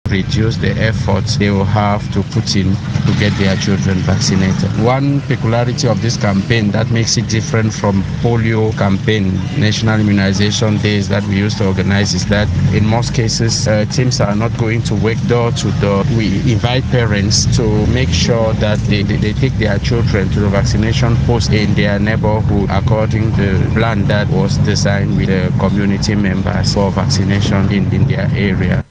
reduce the efforts they will have to put in to get their children vaccinated. One peculiarity of this campaign that makes it different from polio campaign, national immunization days that we used to organize, is that in most cases teams are not going to work door to door. We invite parents to make sure that they take their children to the vaccination post in their neighborhood according to the plan that was designed with the community members for vaccination in their area.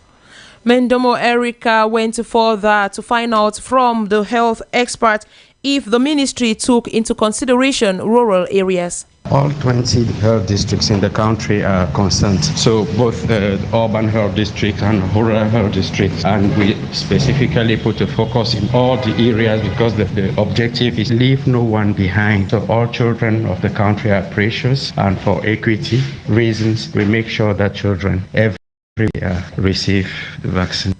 Mendomo Erica went further to find out from the health expert if the ministry took into consideration rural areas. All 20 health districts in the country are concerned. So both urban health districts and rural health districts. And we specifically put a focus in all the areas because the objective is leave no one behind. So all children of the country are precious, and for equity reasons, we make sure that children every year receive the vaccine.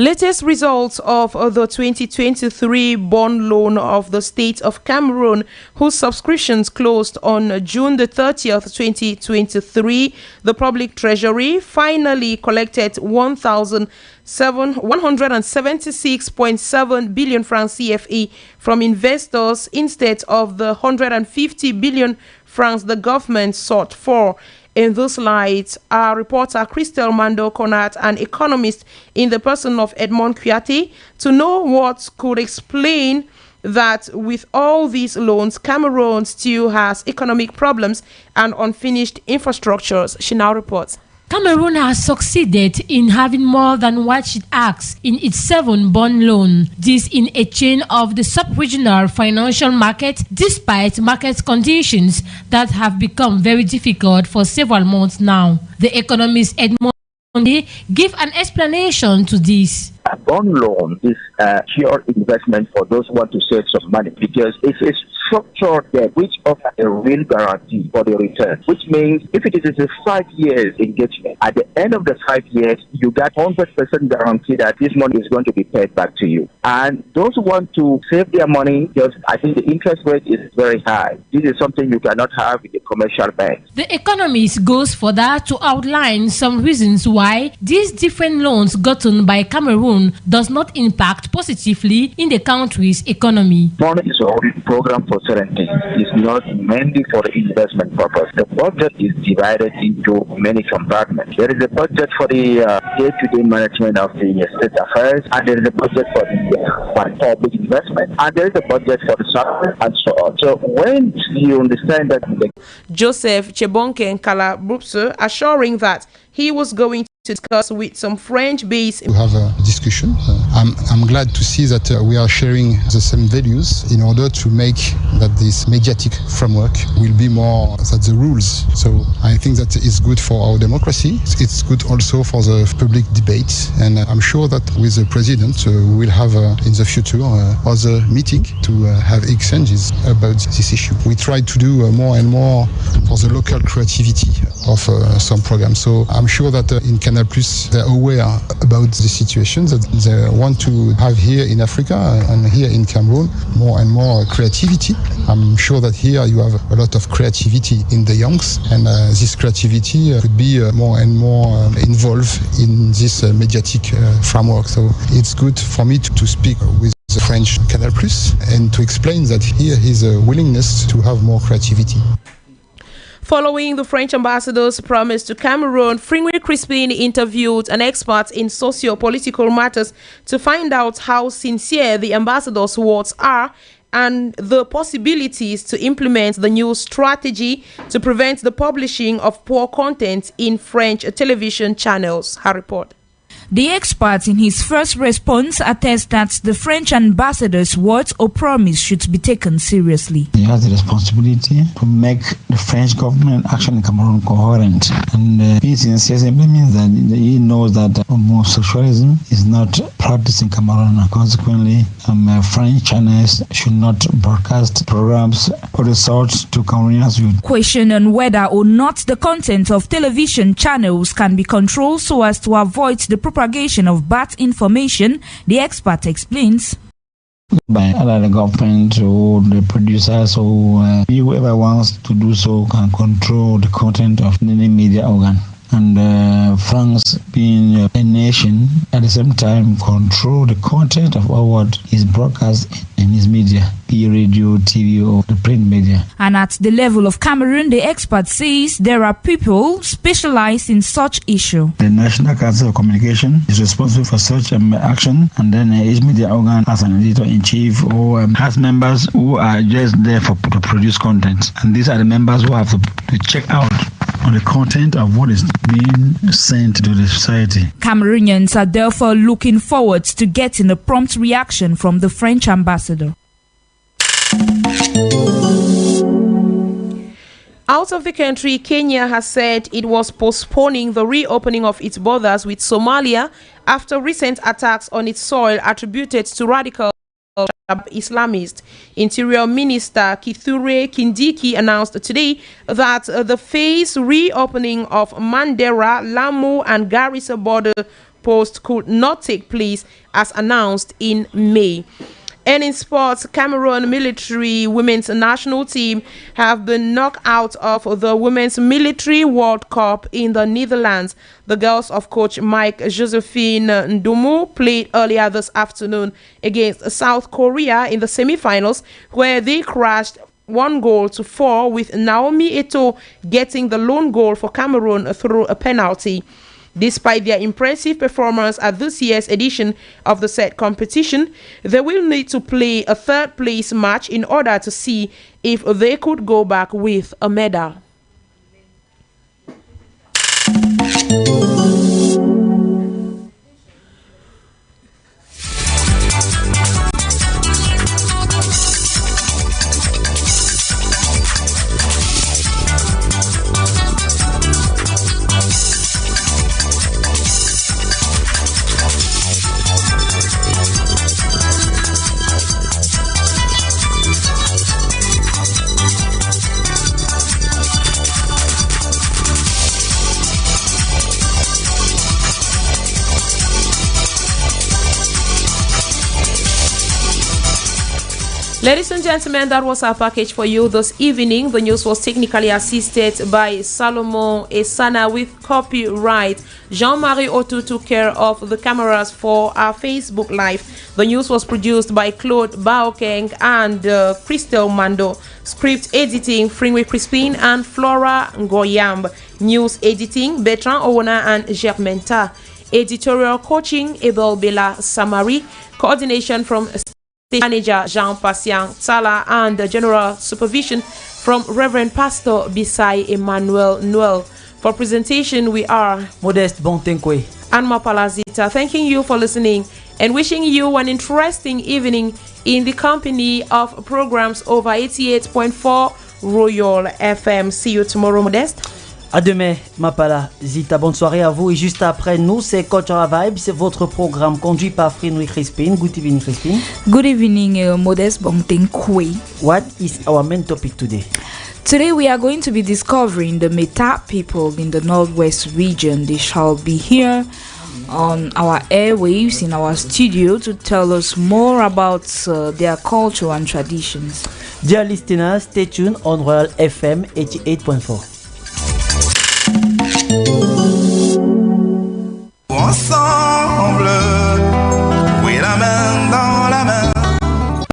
Latest results of the 2023 bond loan of the state of Cameroon, whose subscriptions closed on June the 30th, 2023. The public treasury finally collected 176.7 billion francs CFA from investors instead of the 150 billion francs the government sought for. In this light, our reporter Christel Mando Konat, an economist in the person of Edmond Kouyaté, to know what could explain that with all these loans, Cameroon still has economic problems and unfinished infrastructures. She now reports. Cameroon has succeeded in having more than what it asks in its 7 bond loan. This in a chain of the sub-regional financial market, despite market conditions that have become very difficult for several months now. The economist Edmond give an explanation to this. A bond loan is a pure investment for those who want to save some money, because it's a structured debt which offers a real guarantee for the return, which means if it is a 5 years engagement, at the end of the 5 years, you get 100% guarantee that this money is going to be paid back to you. And those who want to save their money, because I think the interest rate is very high. This is something you cannot have in the commercial banks. The economist goes further to outline some reasons why these different loans gotten by Cameroon does not impact positively in the country's economy. Money is a program for certainty. It's not mainly for the investment purpose. The budget is divided into many compartments. There is a budget for the day-to-day management of the state affairs, and there is a budget for the public investment, and there is a budget for the service, and so on. So when you understand that... Joseph Chebonke Nkala Brupse assuring that he was going to discuss with some French-based... We have a discussion. I'm glad to see that we are sharing the same values in order to make that this mediatic framework will be more than the rules. So I think that is good for our democracy. It's good also for the public debate. And I'm sure that with the president, we will have in the future other meeting to have exchanges about this issue. We try to do more and more for the local creativity of some programs. So I'm sure that in Canal Plus, they're aware about the situation that they want to have here in Africa and here in Cameroon, more and more creativity. I'm sure that here you have a lot of creativity in the youngs, and this creativity could be more and more involved in this mediatic framework. So it's good for me to speak with the French Canal Plus and to explain that here is a willingness to have more creativity. Following the French ambassador's promise to Cameroon, Fringwe Crispin interviewed an expert in socio-political matters to find out how sincere the ambassador's words are and the possibilities to implement the new strategy to prevent the publishing of poor content in French television channels. Her report. The expert in his first response attests that the French ambassador's words or promise should be taken seriously. He has the responsibility to make the French government action in Cameroon coherent. And being sincere simply means that he knows that homosexualism is not practiced in Cameroon. Consequently, French channels should not broadcast programs of the sort to Cameroonians youth. Question on whether or not the content of television channels can be controlled so as to avoid the propagation of bad information, the expert explains. By either the government or the producers or whoever wants to do so can control the content of any media organ. and France being a nation at the same time control the content of all what is broadcast in his media, be radio, TV or the print media. And at the level of Cameroon, the expert says there are people specialized in such issue. The National Council of Communication is responsible for such action, and then each media organ has an editor-in-chief or has members who are just there to produce content, and these are the members who have to check out on the content of what is being sent to the society. Cameroonians are therefore looking forward to getting a prompt reaction from the French ambassador. Out of the country, Kenya has said it was postponing the reopening of its borders with Somalia after recent attacks on its soil attributed to radical Islamist. Interior Minister Kithure Kindiki announced today that the phased reopening of Mandera, Lamu and Garissa border post could not take place as announced in May. And in sports, Cameroon military women's national team have been knocked out of the Women's Military World Cup in the Netherlands. The girls of coach Mike Josephine Ndumu played earlier this afternoon against South Korea in the semi-finals, where they crashed 1-4 with Naomi Eto'o getting the lone goal for Cameroon through a penalty. Despite their impressive performance at this year's edition of the said competition, they will need to play a third-place match in order to see if they could go back with a medal. Ladies and gentlemen, that was our package for you this evening. The news was technically assisted by Salomon Esana with copyright. Jean-Marie Otu took care of the cameras for our Facebook Live. The news was produced by Claude Baokeng and Christel Mando. Script editing, Fringwe Crispin and Flora Ngoyamb. News editing, Bertrand Owona and Germenta. Editorial coaching, Abel Bella Samari. Coordination from Manager Jean-Patient Sala and the general supervision from Reverend Pastor Bisai Emmanuel Noel. For presentation, we are Modeste Bonte Nkouue and MAPALAH ZITA. Thanking you for listening and wishing you an interesting evening in the company of programs over 88.4 Royal FM. See you tomorrow, Modeste. À demain, MAPALAH ZITA. Bonne soirée à vous. Et juste après nous, c'est Cultural Vibe. C'est votre programme conduit par Frinouy Crispin. Good evening, Crispin. Good evening, Modeste Bonte Nkouue. What is our main topic today? Today we are going to be discovering the Meta people in the Northwest region. They shall be here on our airwaves in our studio to tell us more about their culture and traditions. Dear listeners, stay tuned on Royal FM 88.4. Ensemble